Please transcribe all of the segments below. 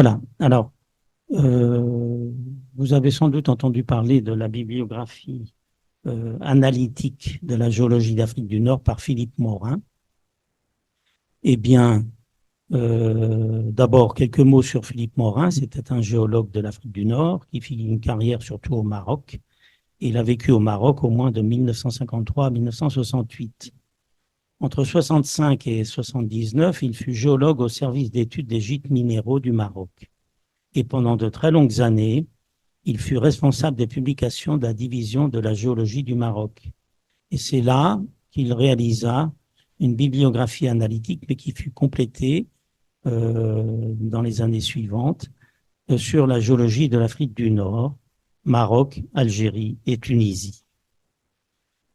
Voilà. Alors, vous avez sans doute entendu parler de la bibliographie analytique de la géologie d'Afrique du Nord par Philippe Morin. Eh bien, d'abord, quelques mots sur Philippe Morin. C'était un géologue de l'Afrique du Nord qui fit une carrière surtout au Maroc. Il a vécu au Maroc au moins de 1953 à 1968. Entre 65 et 79, il fut géologue au service d'études des gîtes minéraux du Maroc. Et pendant de très longues années, il fut responsable des publications de la division de la géologie du Maroc. Et c'est là qu'il réalisa une bibliographie analytique, mais qui fut complétée dans les années suivantes sur la géologie de l'Afrique du Nord, Maroc, Algérie et Tunisie.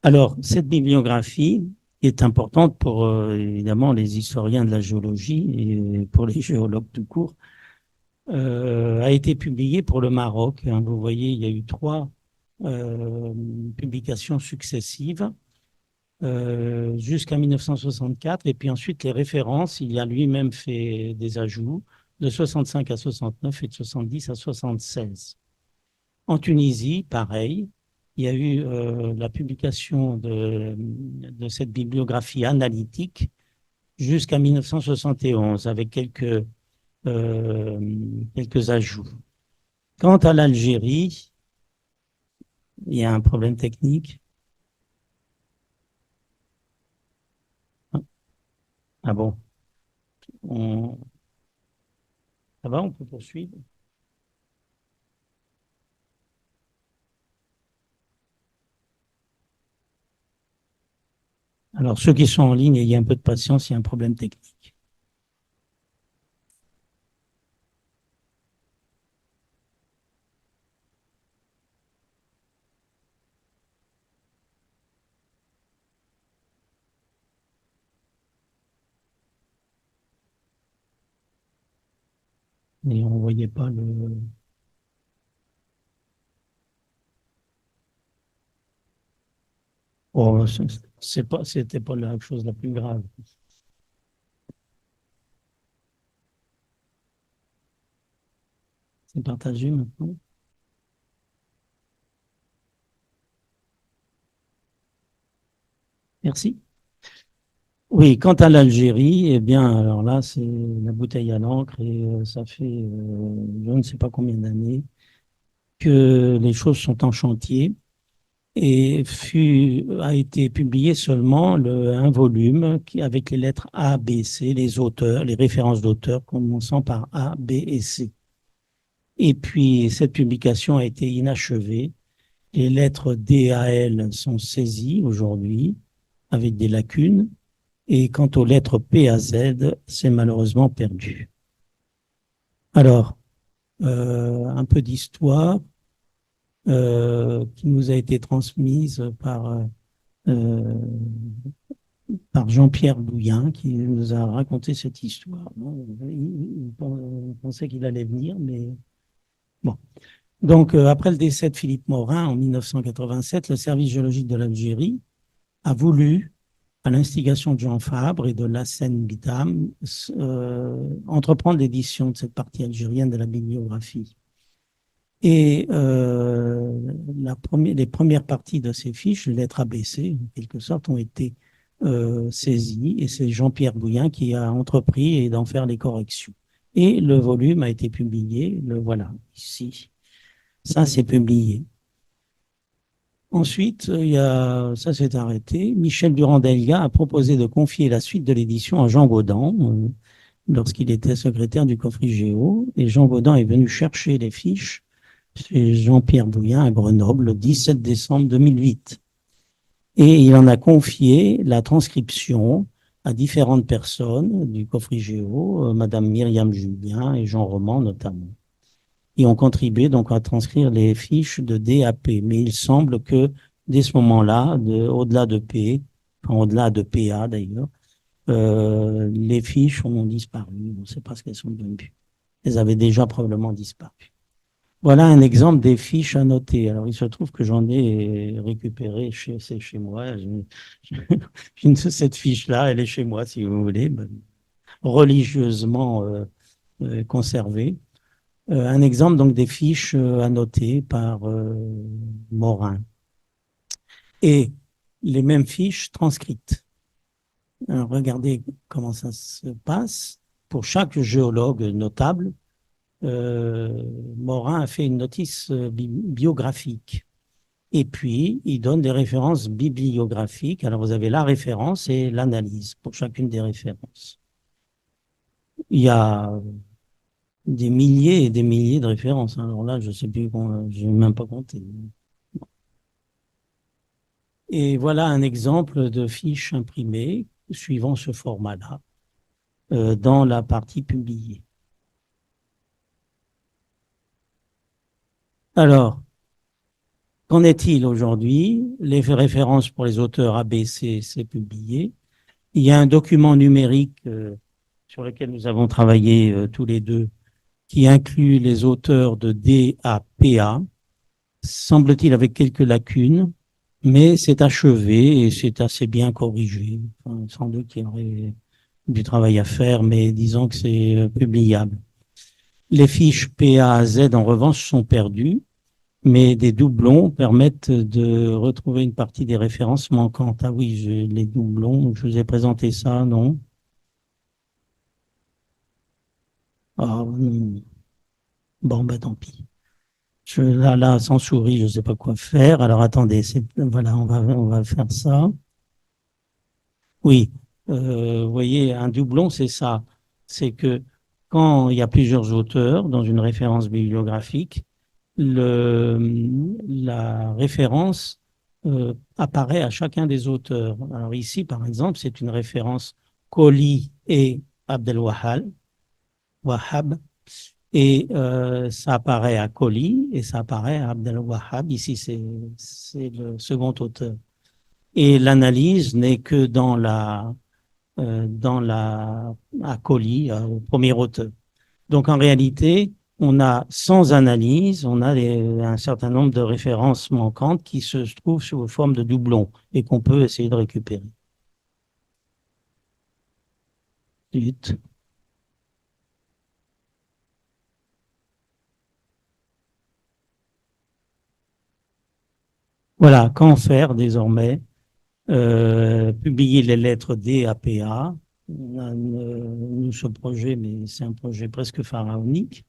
Alors, cette bibliographie est importante pour évidemment les historiens de la géologie et pour les géologues tout court, a été publiée pour le Maroc. Hein. Vous voyez, il y a eu 3 publications successives jusqu'à 1964. Et puis ensuite, les références, il a lui-même fait des ajouts de 65 à 69 et de 70 à 76. En Tunisie, pareil, il y a eu la publication de cette bibliographie analytique jusqu'à 1971 avec quelques ajouts. Quant à l'Algérie, il y a un problème technique. Ah bon, on... ça va, on peut poursuivre. Alors, ceux qui sont en ligne, il y a un peu de patience, il y a un problème technique. Et on ne voyait pas le... Oh, c'était pas la chose la plus grave. C'est partagé maintenant. Merci. Oui, quant à l'Algérie, eh bien, alors là, c'est la bouteille à l'encre et ça fait je ne sais pas combien d'années que les choses sont en chantier et a été publié seulement un volume avec les lettres A, B, C, les auteurs, les références d'auteurs commençant par A, B et C. Et puis, cette publication a été inachevée. Les lettres D à L sont saisies aujourd'hui avec des lacunes. Et quant aux lettres P à Z, c'est malheureusement perdu. Alors, un peu d'histoire qui nous a été transmise euh, par Jean-Pierre Bouillin, qui nous a raconté cette histoire. Il pensait qu'il allait venir, mais bon. Donc, après le décès de Philippe Morin en 1987, le service géologique de l'Algérie a voulu, à l'instigation de Jean Fabre et de Lassène Bitham, entreprendre l'édition de cette partie algérienne de la bibliographie. Et les premières parties de ces fiches, les lettres ABC, en quelque sorte, ont été saisies, et c'est Jean-Pierre Bouillin qui a entrepris d'en faire les corrections. Et le volume a été publié, le voilà, ici. Ça, c'est publié. Ensuite, ça s'est arrêté. Michel Durand-Delga a proposé de confier la suite de l'édition à Jean Gaudan lorsqu'il était secrétaire du Cofrigéo. Et Jean Gaudan est venu chercher les fiches chez Jean-Pierre Bouillin à Grenoble le 17 décembre 2008. Et il en a confié la transcription à différentes personnes du Cofrigéo, Madame Myriam Julien et Jean Roman notamment. Et ont contribué donc à transcrire les fiches de D à P. Mais il semble que dès ce moment-là, au-delà de P, enfin au-delà de PA d'ailleurs, les fiches ont disparu. On ne sait pas ce qu'elles sont devenues. Elles avaient déjà probablement disparu. Voilà un exemple des fiches à noter. Alors, il se trouve que j'en ai récupéré c'est chez moi. Cette fiche-là, elle est chez moi, si vous voulez, religieusement conservée. Un exemple donc des fiches annotées par Morin et les mêmes fiches transcrites. Alors, regardez comment ça se passe. Pour chaque géologue notable, Morin a fait une notice biographique. Et puis, il donne des références bibliographiques. Alors, vous avez la référence et l'analyse pour chacune des références. Il y a des milliers et des milliers de références. Alors là, je sais plus, je n'ai même pas compté. Et voilà un exemple de fiche imprimée suivant ce format-là dans la partie publiée. Alors, qu'en est-il aujourd'hui? Les références pour les auteurs ABC, c'est publié. Il y a un document numérique sur lequel nous avons travaillé tous les deux qui inclut les auteurs de D à PA, semble-t-il avec quelques lacunes, mais c'est achevé et c'est assez bien corrigé. Enfin, sans doute qu'il y aurait du travail à faire, mais disons que c'est publiable. Les fiches PA à Z, en revanche, sont perdues, mais des doublons permettent de retrouver une partie des références manquantes. Ah oui, les doublons, je vous ai présenté ça, non? Ah, bon, bah tant pis. Là, sans souris, je ne sais pas quoi faire. Alors attendez, voilà, on va faire ça. Oui, vous voyez, un doublon, c'est ça. C'est que quand il y a plusieurs auteurs dans une référence bibliographique, la référence apparaît à chacun des auteurs. Alors ici, par exemple, c'est une référence Kohli et Abdel Wahhab, et ça apparaît à Kohli et ça apparaît à Abdel Wahhab. Ici, c'est le second auteur. Et l'analyse n'est que à Kohli, au premier auteur. Donc en réalité, on a sans analyse, on a un certain nombre de références manquantes qui se trouvent sous forme de doublons et qu'on peut essayer de récupérer. Zut. Voilà, qu'en faire désormais? Publier les lettres D à PA. On a nous, ce projet, mais c'est un projet presque pharaonique.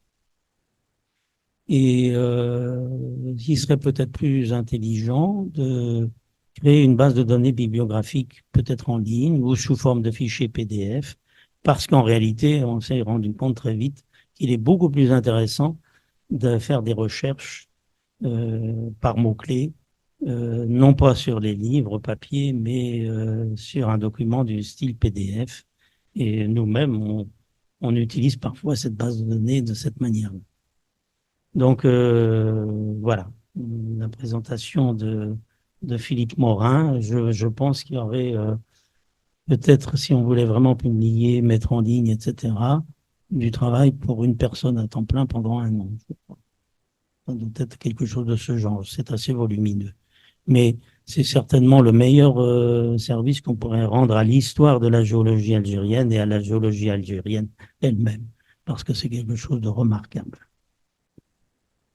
Et il serait peut-être plus intelligent de créer une base de données bibliographique, peut-être en ligne ou sous forme de fichier PDF, parce qu'en réalité, on s'est rendu compte très vite qu'il est beaucoup plus intéressant de faire des recherches par mots-clés, non pas sur les livres papier, mais sur un document du style PDF. Et nous-mêmes, on utilise parfois cette base de données de cette manière. Donc voilà, la présentation de Philippe Morin. Je pense qu'il y aurait peut-être, si on voulait vraiment publier, mettre en ligne, etc., du travail pour une personne à temps plein pendant un an. Ça doit être quelque chose de ce genre. C'est assez volumineux. Mais c'est certainement le meilleur service qu'on pourrait rendre à l'histoire de la géologie algérienne et à la géologie algérienne elle-même, parce que c'est quelque chose de remarquable.